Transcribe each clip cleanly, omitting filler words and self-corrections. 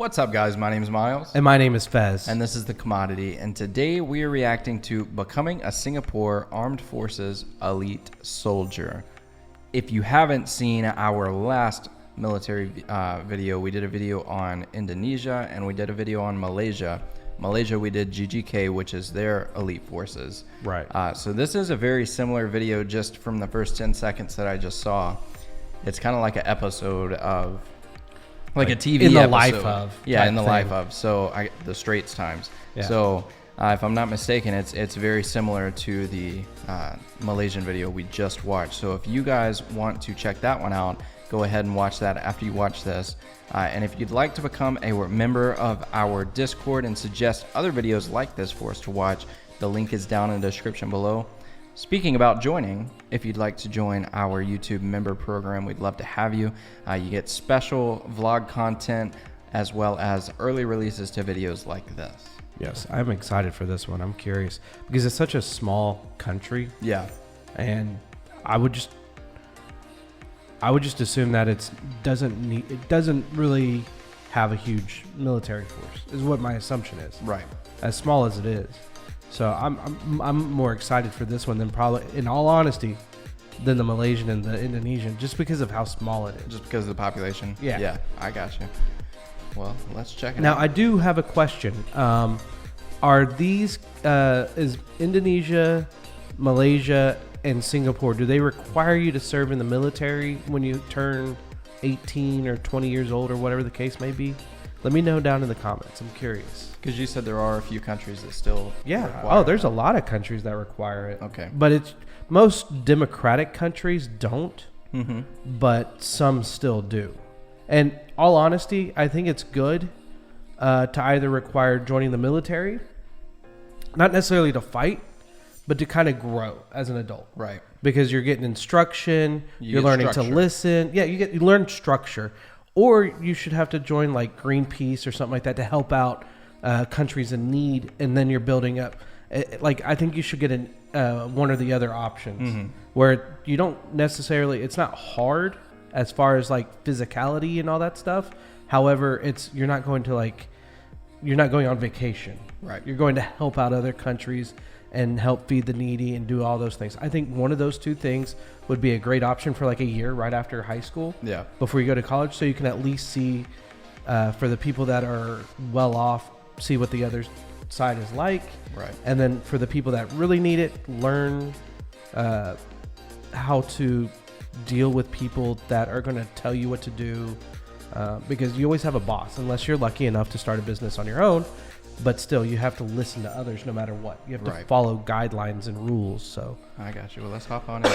What's up, guys? My name is Miles. And my name is Fez. And this is The Commodity. And today we are reacting to Becoming a Singapore Armed Forces Elite Soldier. If you haven't seen our last military video, we did a video on Indonesia and we did a video on Malaysia. Malaysia, we did GGK, which is their elite forces. Right. So this is a very similar video just from the first 10 seconds that I just saw. It's kind of like an episode of... Like a TV in the episode. Life of. Yeah, in the thing. life of. So the Straits Times. Yeah. So if I'm not mistaken, it's very similar to the Malaysian video we just watched. So if you guys want to check that one out, go ahead and watch that after you watch this. And if you'd like to become a member of our Discord and suggest other videos like this for us to watch, the link is down in the description below. Speaking about joining, if you'd like to join our YouTube member program, we'd love to have you. You get special vlog content as well as early releases to videos like this. Yes, I'm excited for this one. I'm curious because it's such a small country. Yeah. And I would just assume that it doesn't really have a huge military force, is what my assumption is. Right. As small as it is. So I'm more excited for this one than probably, in all honesty, than the Malaysian and the Indonesian, just because of how small it is. Just because of the population? Yeah. Yeah, I got you. Well, let's check it out. Now, I do have a question. Are these, is Indonesia, Malaysia, and Singapore, do they require you to serve in the military when you turn 18 or 20 years old or whatever the case may be? Let me know down in the comments. I'm curious. Because you said there are a few countries that still require Oh, there's a lot of countries that require it. Okay. But most democratic countries don't, Mm-hmm. but some still do. And all honesty, I think it's good to either require joining the military, not necessarily to fight, but to kind of grow as an adult. Right. Because you're getting instruction, you're get learning structure. to listen. Yeah, you learn structure. Or you should have to join like Greenpeace or something like that to help out countries in need, and then you're building up. Like, I think you should get one or the other options, where you don't necessarily. It's not hard as far as like physicality and all that stuff. However, you're not going on vacation. Right. You're going to help out other countries and help feed the needy and do all those things. I think one of those two things would be a great option for like a year right after high school. Yeah. Before you go to college, so you can at least see, for the people that are well off, see what the other side is like. Right. And then for the people that really need it, learn how to deal with people that are going to tell you what to do, because you always have a boss, unless you're lucky enough to start a business on your own. But still, you have to listen to others no matter what. You have to follow guidelines and rules. So I got you. Well, let's hop on in.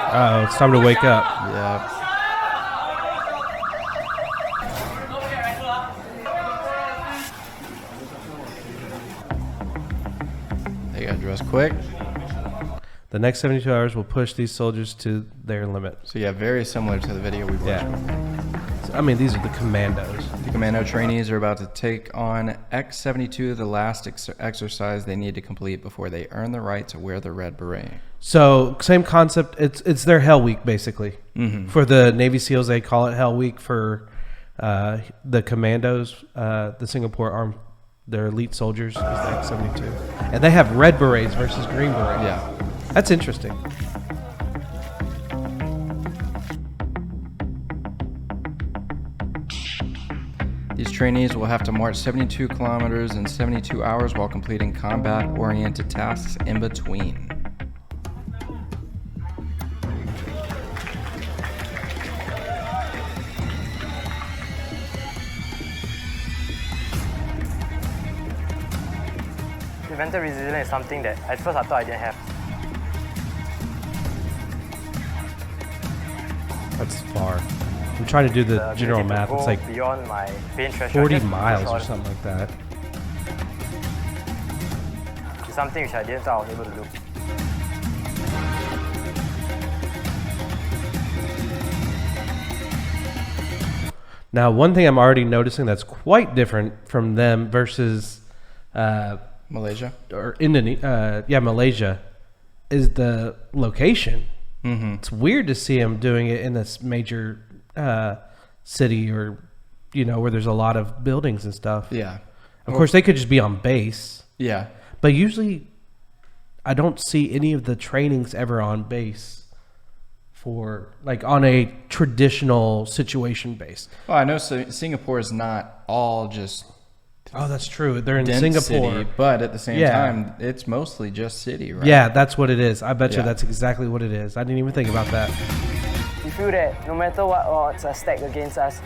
Uh-oh, it's time to wake up. Yeah. They got dressed quick. The next 72 hours will push these soldiers to their limit. So yeah, very similar to the video we watched. So, I mean, these are the commandos. The commando trainees are about to take on X-72, the last exercise they need to complete before they earn the right to wear the red beret. So same concept. It's their Hell Week, basically. Mm-hmm. For the Navy SEALs, they call it Hell Week. For the commandos, the Singapore Armed, their elite soldiers, is the X-72. And they have red berets versus green berets. Yeah. That's interesting. These trainees will have to march 72 kilometers in 72 hours while completing combat-oriented tasks in between. Mental resilience is something that at first I thought I didn't have. That's far. I'm trying to do the general ability to math. go It's like beyond my pain threshold, 40 just miles or short. something like that. It's something which I didn't thought I was able to do. Now, one thing I'm already noticing that's quite different from them versus Malaysia? or Indonesia, Malaysia, is the location. Mm-hmm. It's weird to see them doing it in this major city or, where there's a lot of buildings and stuff. Yeah. Of course, they could just be on base. Yeah. But usually, I don't see any of the trainings ever on base for, like, on a traditional situation base. Well, I know Singapore is not all just Oh, that's true. They're in dense Singapore. city, but at the same Yeah. time, it's mostly just city, right? Yeah, that's what it is. I bet you Yeah. that's exactly what it is. I didn't even think about that. We feel that no matter what odds are stacked against us,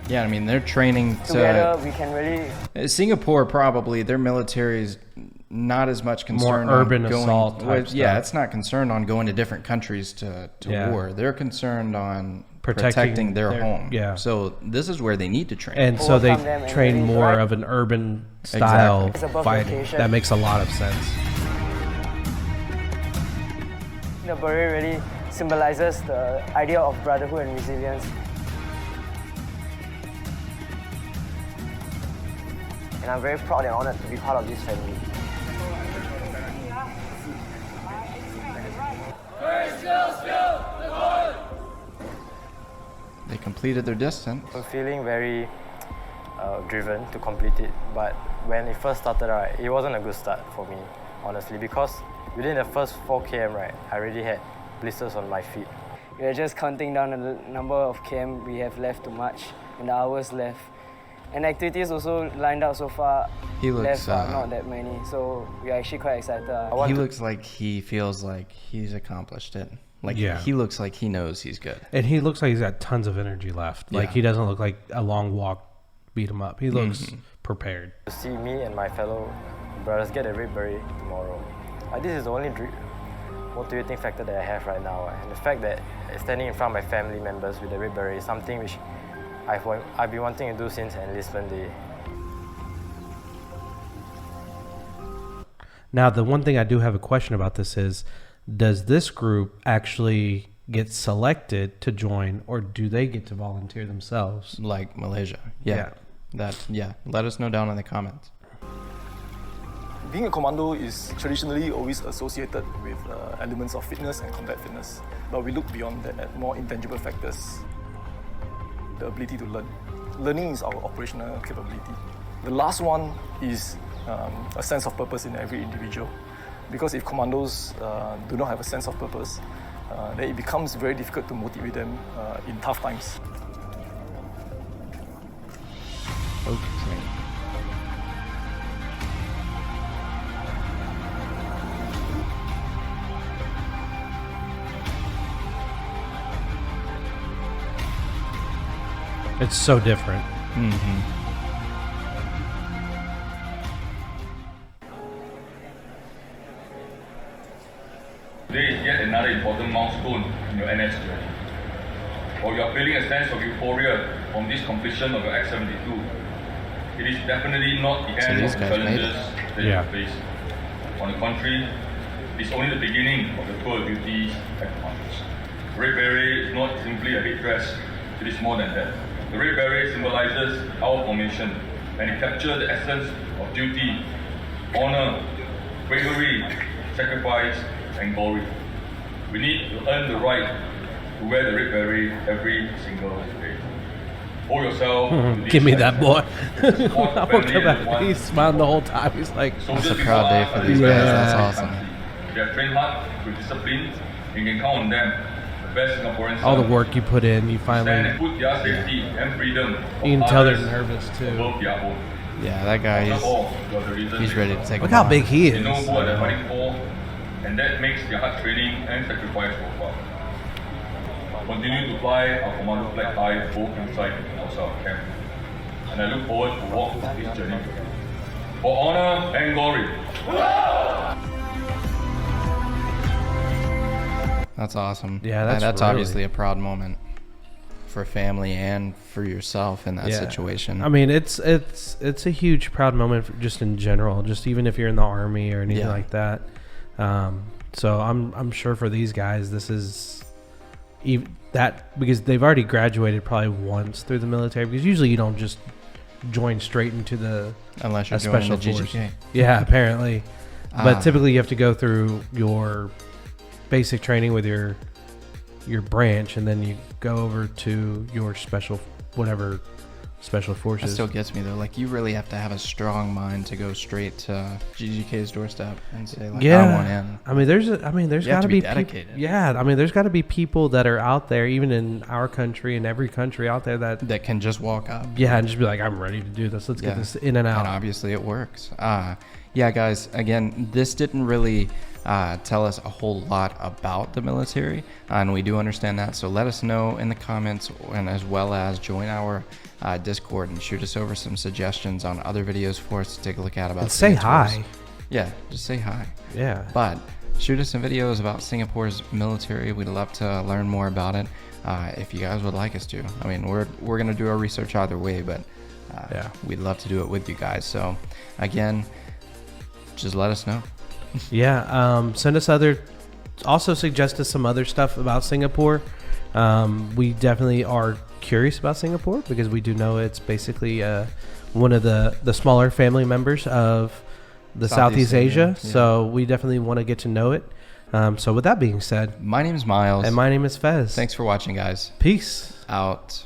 Yeah, I mean, they're training together to... we can really... Singapore, probably, their military is not as much concerned urban on going... assault type yeah, stuff. it's not concerned on going to different countries to Yeah. war. They're concerned on Protecting protecting their their- home. yeah. So this is where they need to train. And so they Overcome them and train really more drive. of an urban style It's above fighting. location. That makes a lot of sense. The beret really symbolizes the idea of brotherhood and resilience. And I'm very proud and honored to be part of this family. They completed their distance. I'm feeling very driven to complete it, but when it first started, right, it wasn't a good start for me, honestly, because within the first 4 km, right, I already had blisters on my feet. We are just counting down the number of km we have left to march and the hours left. And activities also lined out so far. He looks, left are not that many, so we are actually quite excited. He looks like he feels like he's accomplished it. Like, Yeah. he looks like he knows he's good. And he looks like he's got tons of energy left. Like, Yeah. he doesn't look like a long walk beat him up. He looks prepared. To see me and my fellow brothers get a red beret tomorrow. This is the only motivating factor that I have right now. And the fact that standing in front of my family members with a red beret is something which I've been wanting to do since enlistment day. Now, the one thing I do have a question about this is, does this group actually get selected to join, or do they get to volunteer themselves? Like Malaysia. Yeah. Let us know down in the comments. Being a commando is traditionally always associated with elements of fitness and combat fitness, but we look beyond that at more intangible factors. The ability to learn. Learning is our operational capability. The last one is a sense of purpose in every individual, because if commandos do not have a sense of purpose, then it becomes very difficult to motivate them in tough times. Okay. It's so different. Today is yet another important milestone in your NS journey. While you are feeling a sense of euphoria from this completion of your X-72, it is definitely not the end these of the guys made challenges it. that Yeah. you face. On the contrary, it is only the beginning of the tour of duties at command. The Red Beret is not simply a headdress, it is more than that. The Red Beret symbolizes our formation, and it captures the essence of duty, honor, bravery, sacrifice, and glory. We need to earn the right to wear the Red Beret every single day. Hold yourself to these Give me that boy. Sport, I woke family, up and one. he's smiling the whole time. He's like, Soldiers It's a people proud day are for these the guys. best That's in the awesome. country. They have trained hard with discipline. You can count on them. The best Singaporeans. all the work you put in, you Stand and finally, put their safety and freedom. of you can tell they're others nervous too. above their own. Yeah, that guy, Above all, you are the reason he's they ready to serve. take Look them how on. big he They know is. who are they fighting for, and that makes their hard training and sacrifice worthwhile. Continue to fly our commando flag high both inside and outside our camp. And I look forward to walk this journey with you. For honor and glory. That's awesome. Yeah, And that's obviously really- a proud moment for family and for yourself in that Yeah. situation. I mean, it's a huge proud moment for just in general, just even if you're in the army or anything Yeah. like that. So I'm sure for these guys, this is that because they've already graduated probably once through the military, because usually you don't just join straight into the Unless you're a joining special the force. GGK. Yeah, apparently. But Ah. typically you have to go through your basic training with your branch, and then you go over to your special That forces. still gets me though. Like you really have to have a strong mind to go straight to GGK's doorstep and say like, I want in. I mean, there's You got have to to be be dedicated. there's got to be people that are out there, even in our country and every country out there that That can just walk up. and just be like, I'm ready to do this. Let's get Yeah. this in and out. And obviously it works. Yeah, guys, again, this didn't really tell us a whole lot about the military, and we do understand that. So let us know in the comments, and as well as join our Discord and shoot us over some suggestions on other videos for us to take a look at about And say Singapore's- hi. Yeah, just say hi. Yeah. But shoot us some videos about Singapore's military. We'd love to learn more about it if you guys would like us to. I mean, we're going to do our research either way, but we'd love to do it with you guys. So, again, just let us know. Yeah. Send us also suggest us some other stuff about Singapore. We definitely are curious about Singapore because we do know it's basically one of the smaller family members of the Southeast Asia. Yeah. So we definitely want to get to know it. So with that being said, My name's Miles. and my name is Fez. Thanks for watching, guys. Peace. Out.